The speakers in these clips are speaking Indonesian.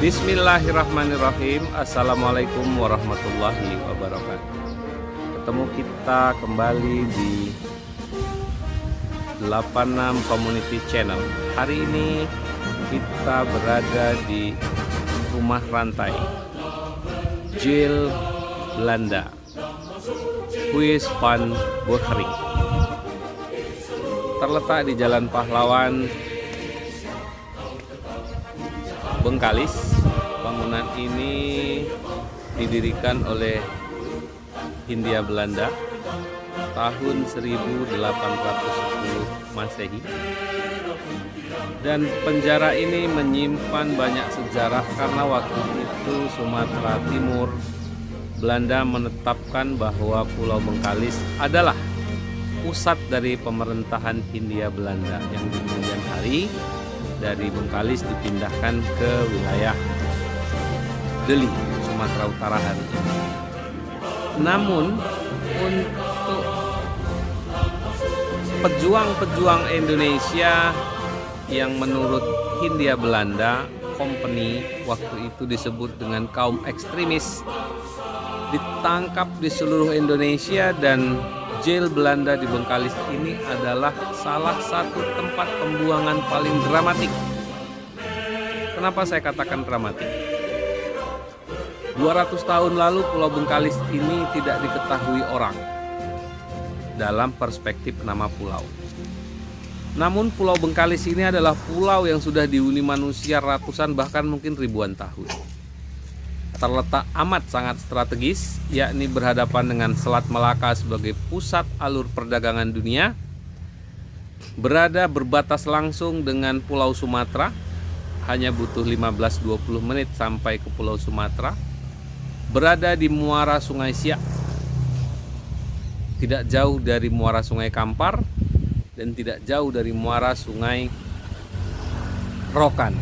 Bismillahirrahmanirrahim. Assalamualaikum warahmatullahi wabarakatuh. Ketemu kita kembali di 86 Community Channel. Hari ini kita berada di rumah rantai jail Belanda, Huis van Boertering. Terletak di Jalan Pahlawan, Bengkalis. Bangunan ini didirikan oleh Hindia Belanda tahun 1810 Masehi. Dan penjara ini menyimpan banyak sejarah karena waktu itu Sumatera Timur Belanda menetapkan bahwa Pulau Bengkalis adalah pusat dari pemerintahan Hindia Belanda yang di kemudian hari dari Bengkalis dipindahkan ke wilayah Deli, Sumatera Utara hari ini. Namun untuk pejuang-pejuang Indonesia yang menurut Hindia Belanda Company waktu itu disebut dengan kaum ekstremis, ditangkap di seluruh Indonesia, dan jail Belanda di Bengkalis ini adalah salah satu tempat pembuangan paling dramatik. Kenapa saya katakan dramatik? 200 tahun lalu Pulau Bengkalis ini tidak diketahui orang dalam perspektif nama pulau. Namun Pulau Bengkalis ini adalah pulau yang sudah dihuni manusia ratusan bahkan mungkin ribuan tahun. Terletak amat sangat strategis, yakni berhadapan dengan Selat Malaka sebagai pusat alur perdagangan dunia, berada berbatas langsung dengan Pulau Sumatera, hanya butuh 15-20 menit sampai ke Pulau Sumatera, berada di muara Sungai Siak, tidak jauh dari muara Sungai Kampar, dan tidak jauh dari muara Sungai Rokan.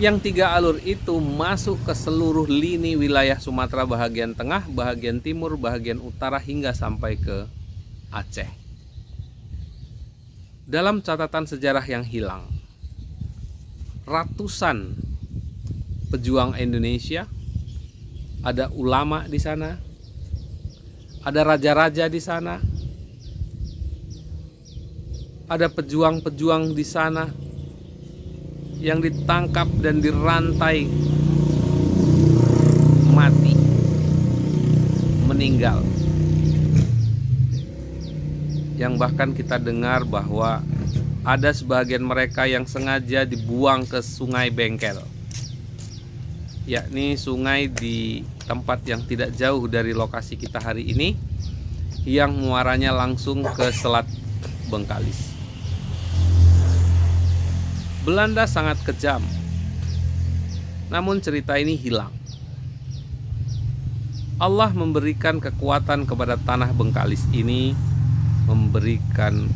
Yang tiga alur itu masuk ke seluruh lini wilayah Sumatera bahagian tengah, bahagian timur, bahagian utara, hingga sampai ke Aceh. Dalam catatan sejarah yang hilang, ratusan pejuang Indonesia, ada ulama di sana, ada raja-raja di sana, ada pejuang-pejuang di sana yang ditangkap dan dirantai mati, meninggal. Yang bahkan kita dengar bahwa ada sebagian mereka yang sengaja dibuang ke Sungai Bengkel, yakni sungai di tempat yang tidak jauh dari lokasi kita hari ini, yang muaranya langsung ke Selat Bengkalis. Belanda sangat kejam, namun cerita ini hilang. Allah memberikan kekuatan kepada tanah Bengkalis ini, memberikan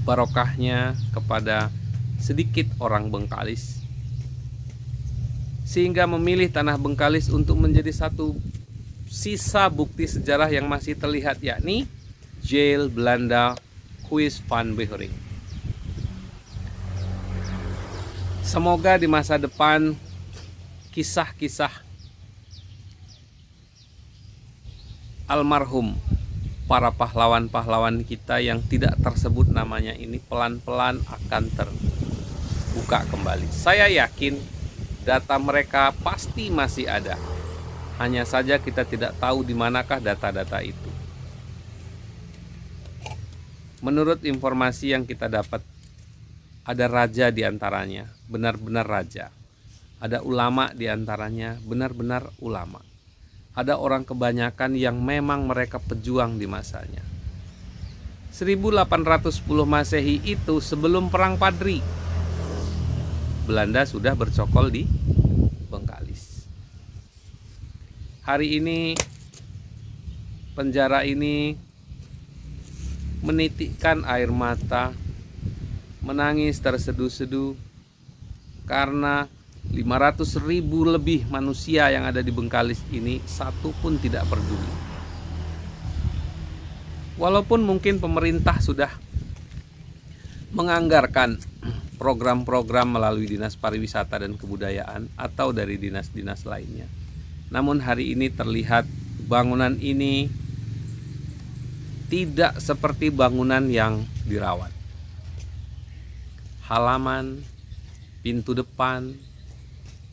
barokahnya kepada sedikit orang Bengkalis, sehingga memilih tanah Bengkalis untuk menjadi satu sisa bukti sejarah yang masih terlihat, yakni jail Belanda Huis van Boertering. Semoga di masa depan kisah-kisah almarhum para pahlawan-pahlawan kita yang tidak tersebut namanya ini pelan-pelan akan terbuka kembali. Saya yakin data mereka pasti masih ada. Hanya saja kita tidak tahu di manakah data-data itu. Menurut informasi yang kita dapat, ada raja di antaranya, benar-benar raja. Ada ulama di antaranya, benar-benar ulama. Ada orang kebanyakan yang memang mereka pejuang di masanya. 1810 Masehi itu sebelum Perang Padri, Belanda sudah bercokol di Bengkalis. Hari ini penjara ini menitikkan air mata, menangis terseduh-seduh karena 500.000 lebih manusia yang ada di Bengkalis ini satu pun tidak peduli. Walaupun mungkin pemerintah sudah menganggarkan program-program melalui Dinas Pariwisata dan Kebudayaan atau dari dinas-dinas lainnya. Namun hari ini terlihat bangunan ini tidak seperti bangunan yang dirawat. Halaman, pintu depan,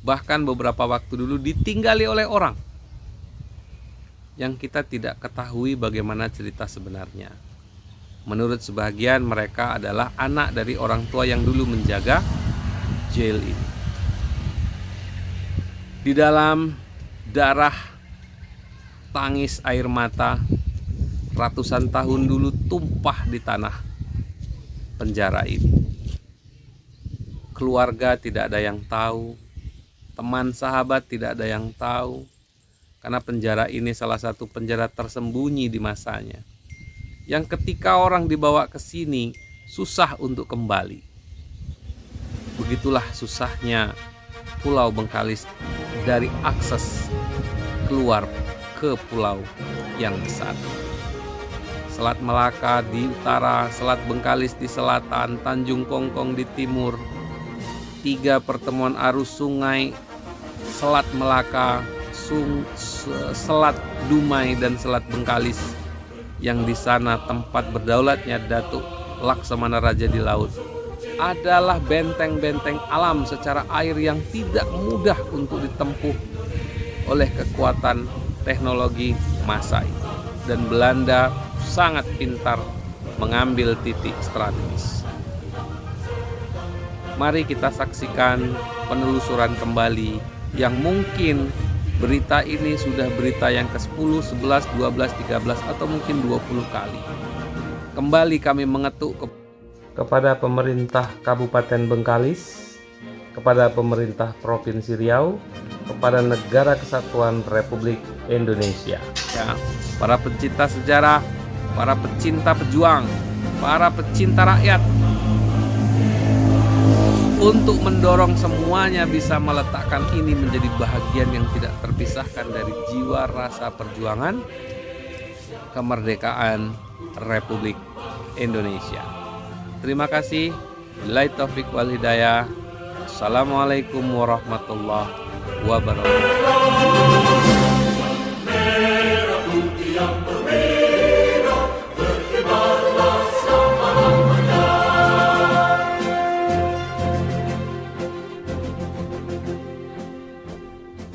bahkan beberapa waktu dulu ditinggali oleh orang yang kita tidak ketahui bagaimana cerita sebenarnya. Menurut sebagian, mereka adalah anak dari orang tua yang dulu menjaga jail ini. Di dalam darah, tangis, air mata, ratusan tahun dulu tumpah di tanah penjara ini. Keluarga tidak ada yang tahu, teman sahabat tidak ada yang tahu, karena penjara ini salah satu penjara tersembunyi di masanya, yang ketika orang dibawa ke sini susah untuk kembali. Begitulah susahnya Pulau Bengkalis dari akses keluar ke pulau yang besar. Selat Melaka di utara, Selat Bengkalis di selatan, Tanjung Kongkong di timur, 3 pertemuan arus sungai, Selat Melaka, Selat Dumai dan Selat Bengkalis, yang di sana tempat berdaulatnya Datuk Laksamana Raja di laut, adalah benteng-benteng alam secara air yang tidak mudah untuk ditempuh oleh kekuatan teknologi masa itu. Dan Belanda sangat pintar mengambil titik strategis. Mari kita saksikan penelusuran kembali yang mungkin berita ini sudah berita yang ke-10, 11, 12, 13 atau mungkin 20 kali. Kembali kami mengetuk kepada pemerintah Kabupaten Bengkalis, kepada pemerintah Provinsi Riau, kepada Negara Kesatuan Republik Indonesia. Ya, para pencinta sejarah, para pecinta pejuang, para pecinta rakyat, untuk mendorong semuanya bisa meletakkan ini menjadi bahagian yang tidak terpisahkan dari jiwa rasa perjuangan kemerdekaan Republik Indonesia. Terima kasih. Billahi taufiq wal hidayah. Assalamualaikum warahmatullahi wabarakatuh.